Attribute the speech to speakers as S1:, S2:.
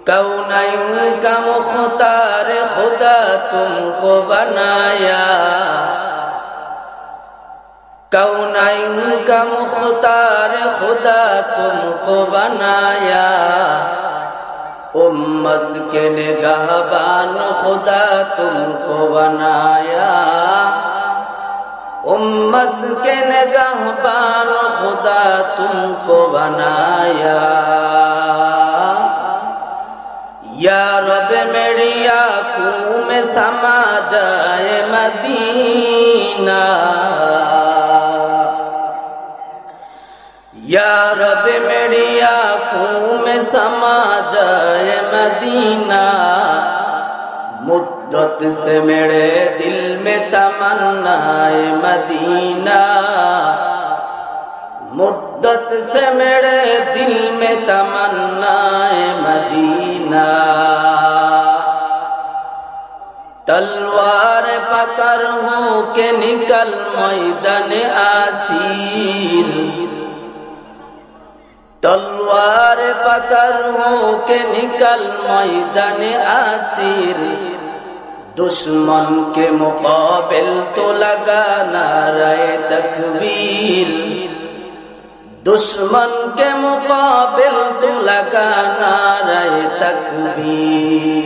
S1: कौनैन का मुख्तार खुदा तुमको बनाया, कौनैन का मुख्तार खुदा तुमको बनाया। उम्मत के निगाहबान खुदा तुमको बनाया, उम्मत के निगाहबान खुदा तुमको बनाया। या रब मेरी आँखों में समा जाए मदीना, या रब मेरी आँखों में समा जाए मदीना। मुद्दत से मेरे दिल में तमन्नाए मदीना, मुद्दत से मेरे दिल में तमन्नाए मदीना। तलवार पकड़ हो के निकल मैदान आसीर, तलवार पकड़ हो के निकल मैदान आसीर। दुश्मन के मुकाबिल तो लगा नारे तकबीर, दुश्मन के मुकाबिल तो लगा नारे तकबीर।